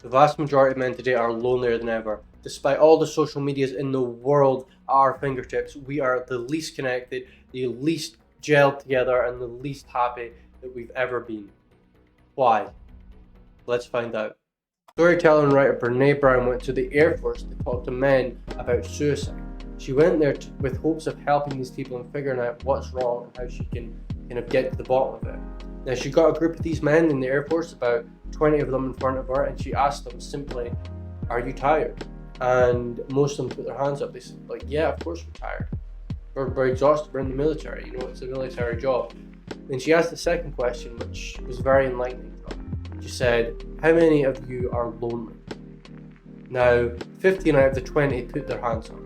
The vast majority of men today are lonelier than ever. Despite all the social medias in the world at our fingertips, we are the least connected, the least gelled together, and the least happy that we've ever been. Why? Let's find out. Storyteller and writer Brene Brown went to the Air Force to talk to men about suicide. She went there with hopes of helping these people and figuring out what's wrong and how she can kind of get to the bottom of it. Now, she got a group of these men in the Air Force, about 20 of them in front of her, and she asked them simply, "Are you tired?" And most of them put their hands up. They said, like, "Yeah, of course we're tired. We're exhausted. We're in the military. You know, it's a military job." Then she asked the second question, which was very enlightening to her. She said, "How many of you are lonely?" Now, 15 out of the 20 put their hands up.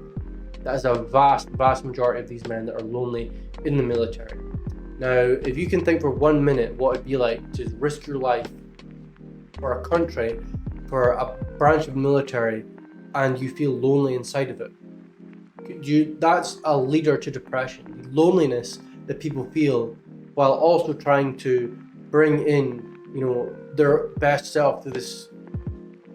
That is a vast majority of these men that are lonely in the military. Now, if you can think for 1 minute what it'd be like to risk your life for a country, for a branch of military, and you feel lonely inside of it, that's a leader to depression. The loneliness that people feel while also trying to bring in, their best self to this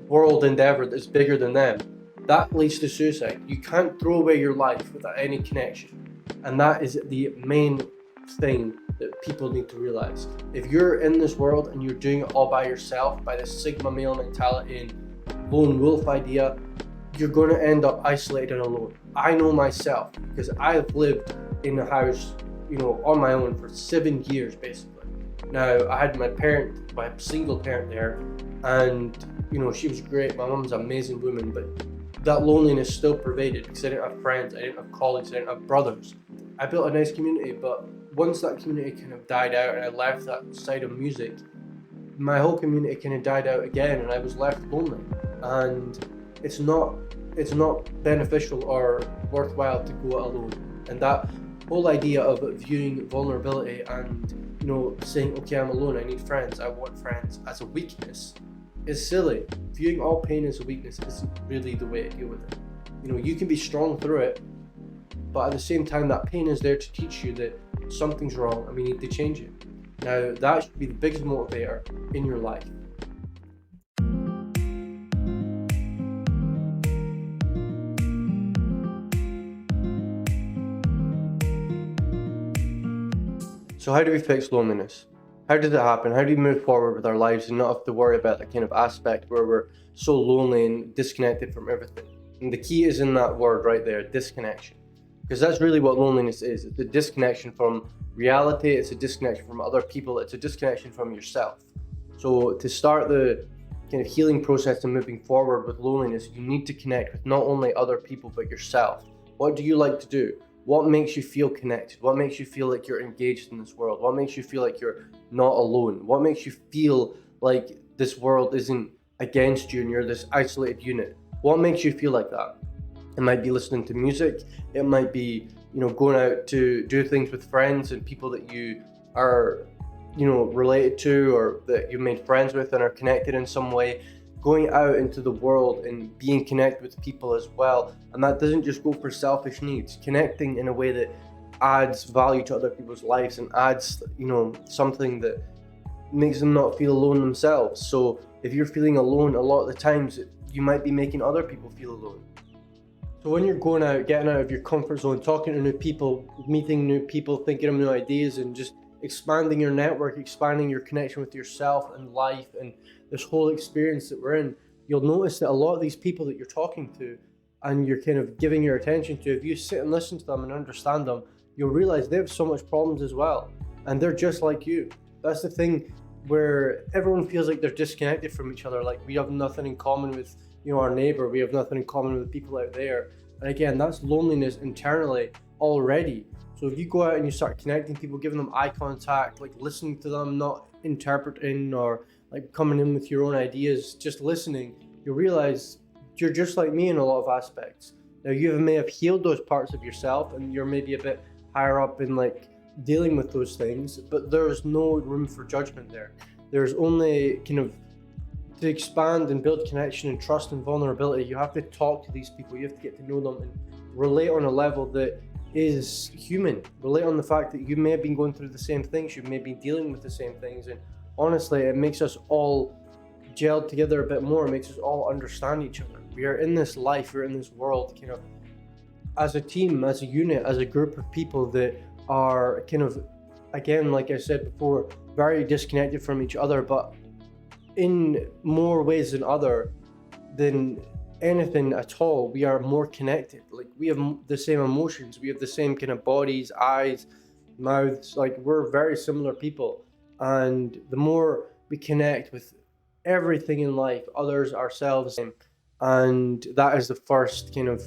world endeavor that's bigger than them, that leads to suicide. You can't throw away your life without any connection. And that is the main thing that people need to realize. If you're in this world and you're doing it all by yourself, by this Sigma male mentality and lone wolf idea, you're going to end up isolated and alone. I know myself because I've lived in a house, on my own for 7 years basically. Now, I had my single parent there, and she was great. My mum's an amazing woman, but that loneliness still pervaded because I didn't have friends, I didn't have colleagues, I didn't have brothers. I built a nice community, but once that community kind of died out and I left that side of music, my whole community kind of died out again, and I was left lonely. And it's not beneficial or worthwhile to go it alone. And that whole idea of viewing vulnerability and saying, okay, I'm alone, I need friends, I want friends, as a weakness is silly. Viewing all pain as a weakness isn't really the way to deal with it. You can be strong through it, but at the same time, that pain is there to teach you that something's wrong and we need to change it. Now, that should be the biggest motivator in your life. So how do we fix loneliness? How did it happen? How do we move forward with our lives and not have to worry about that kind of aspect where we're so lonely and disconnected from everything? And the key is in that word right there, disconnection. Because that's really what loneliness is. It's a disconnection from reality, it's a disconnection from other people, it's a disconnection from yourself. So to start the kind of healing process and moving forward with loneliness, you need to connect with not only other people but yourself. What do you like to do? What makes you feel connected? What makes you feel like you're engaged in this world? What makes you feel like you're not alone? What makes you feel like this world isn't against you and you're this isolated unit? What makes you feel like that? It might be listening to music. It might be, going out to do things with friends and people that you are, related to or that you've made friends with and are connected in some way. Going out into the world and being connected with people as well. And that doesn't just go for selfish needs. Connecting in a way that adds value to other people's lives and adds, something that makes them not feel alone themselves. So if you're feeling alone, a lot of the times you might be making other people feel alone. So when you're going out, getting out of your comfort zone, talking to new people, meeting new people, thinking of new ideas, and just expanding your network, expanding your connection with yourself and life and this whole experience that we're in, you'll notice that a lot of these people that you're talking to and you're kind of giving your attention to, if you sit and listen to them and understand them, you'll realize they have so much problems as well. And they're just like you. That's the thing where everyone feels like they're disconnected from each other, like we have nothing in common with our neighbor, we have nothing in common with people out there. And again, that's loneliness internally already. So if you go out and you start connecting people, giving them eye contact, like listening to them, not interpreting or like coming in with your own ideas, just listening, you'll realize you're just like me in a lot of aspects. Now you may have healed those parts of yourself and you're maybe a bit higher up in like dealing with those things, but there's no room for judgment there. There's only kind of, to expand and build connection and trust and vulnerability, you have to talk to these people, you have to get to know them and relate on a level that is human. Relate on the fact that you may have been going through the same things, you may be dealing with the same things, and honestly, it makes us all gelled together a bit more. It makes us all understand each other. We are in this life, we're in this world, kind of as a team, as a unit, as a group of people that are kind of, again, like I said before, very disconnected from each other, but in more ways than anything at all, we are more connected. Like, we have the same emotions, we have the same kind of bodies, eyes, mouths. Like, we're very similar people, and the more we connect with everything in life, others, ourselves, and that is the first kind of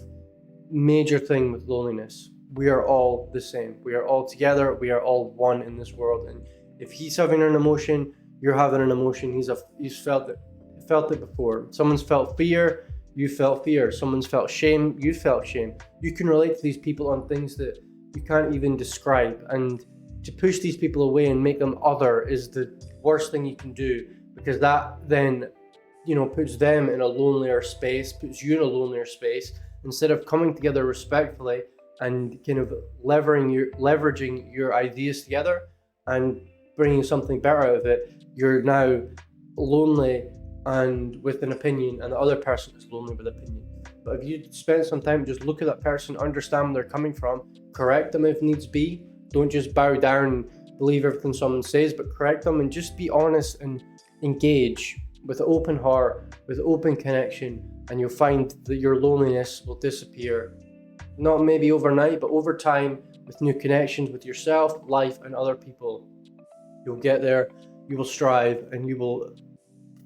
major thing with loneliness. We are all the same, we are all together, we are all one in this world. And if he's having an emotion, you're having an emotion. He's felt it before. Someone's felt fear, you felt fear. Someone's felt shame, you felt shame. You can relate to these people on things that you can't even describe, and to push these people away and make them other is the worst thing you can do, because that then, puts them in a lonelier space, puts you in a lonelier space. Instead of coming together respectfully and kind of leveraging your ideas together and bringing something better out of it, you're now lonely and with an opinion, and the other person is lonely with opinion. But if you spend some time, just look at that person, understand where they're coming from, correct them if needs be. Don't just bow down and believe everything someone says, but correct them and just be honest and engage with an open heart, with open connection, and you'll find that your loneliness will disappear. Not maybe overnight, but over time, with new connections with yourself, life, and other people. You'll get there, you will strive, and you will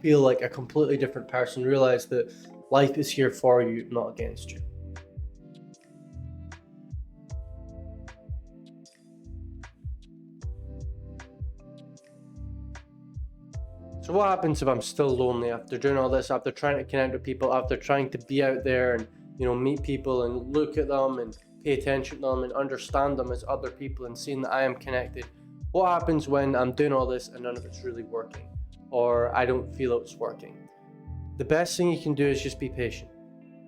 feel like a completely different person. Realize that life is here for you, not against you. So what happens if I'm still lonely after doing all this, after trying to connect with people, after trying to be out there and meet people and look at them and pay attention to them and understand them as other people and seeing that I am connected? What happens when I'm doing all this and none of it's really working, or I don't feel it's working? The best thing you can do is just be patient.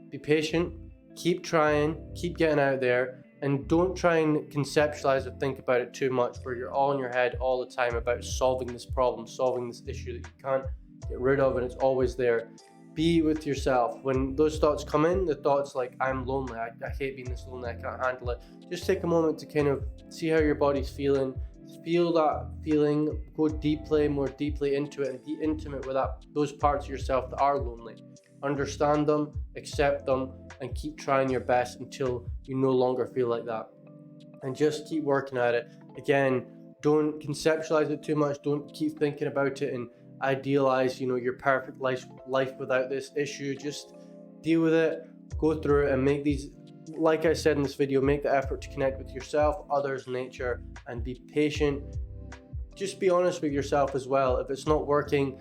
Be patient, keep trying, keep getting out there, and don't try and conceptualize or think about it too much where you're all in your head all the time about solving this problem, solving this issue that you can't get rid of and it's always there. Be with yourself. When those thoughts come in, the thoughts like, I'm lonely, I hate being this lonely, I can't handle it, just take a moment to kind of see how your body's feeling. Feel that feeling, go more deeply into it, and be intimate with those parts of yourself that are lonely. Understand them, accept them, and keep trying your best until you no longer feel like that. And just keep working at it. Again, don't conceptualize it too much. Don't keep thinking about it and idealize, your perfect life without this issue. Just deal with it, go through it, and make these, like I said in this video, make the effort to connect with yourself, others, nature, and be patient. Just be honest with yourself as well. If it's not working,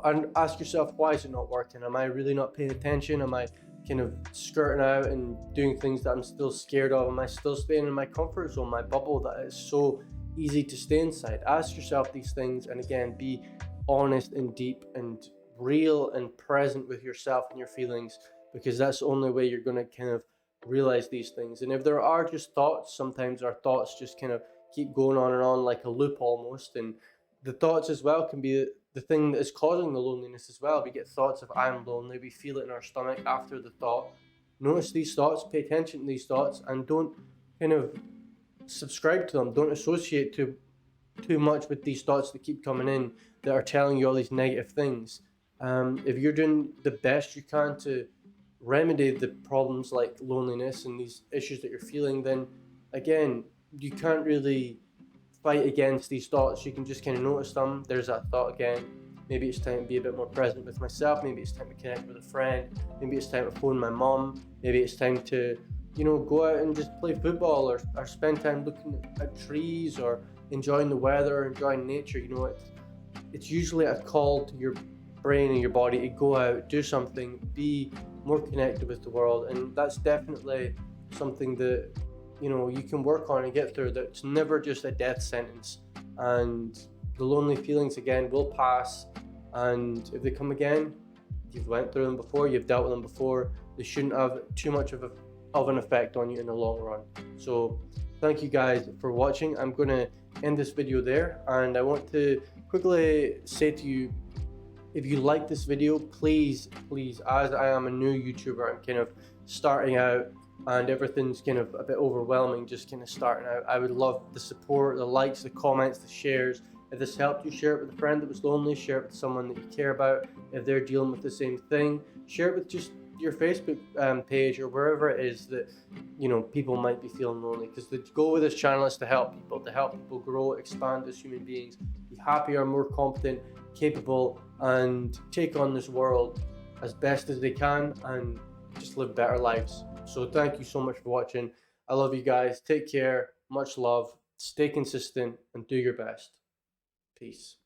and ask yourself, why is it not working? Am I really not paying attention? Am I kind of skirting out and doing things that I'm still scared of? Am I still staying in my comfort zone, my bubble that is so easy to stay inside? Ask yourself these things, and again, be honest and deep and real and present with yourself and your feelings, because that's the only way you're going to kind of realize these things. And if there are just thoughts, sometimes our thoughts just kind of keep going on and on like a loop almost, and the thoughts as well can be the thing that is causing the loneliness as well. We get thoughts of I'm lonely, we feel it in our stomach after the thought. Notice these thoughts, pay attention to these thoughts, and don't kind of subscribe to them. Don't associate too much with these thoughts that keep coming in that are telling you all these negative things. If you're doing the best you can to remedy the problems like loneliness and these issues that you're feeling, then again, you can't really fight against these thoughts. You can just kind of notice them. There's that thought again. Maybe it's time to be a bit more present with myself. Maybe it's time to connect with a friend. Maybe it's time to phone my mom. Maybe it's time to, go out and just play football or spend time looking at trees or enjoying the weather, enjoying nature. It's usually a call to your brain and your body to go out, do something, be more connected with the world. And that's definitely something that you can work on and get through. That's never just a death sentence, and the lonely feelings again will pass, and if they come again, you've went through them before, you've dealt with them before, they shouldn't have too much of an effect on you in the long run. So thank you guys for watching. I'm going to end this video there, and I want to quickly say to you, If you like this video, please, as I am a new YouTuber, I'm kind of starting out and everything's kind of a bit overwhelming, just kind of starting out. I would love the support, the likes, the comments, the shares. If this helped you, share it with a friend that was lonely, share it with someone that you care about. If they're dealing with the same thing, share it with just your Facebook page or wherever it is that, you know, people might be feeling lonely. Because the goal of this channel is to help people grow, expand as human beings, be happier, more competent, capable, and take on this world as best as they can and just live better lives. So thank you so much for watching. I love you guys. Take care. Much love. Stay consistent and do your best. Peace.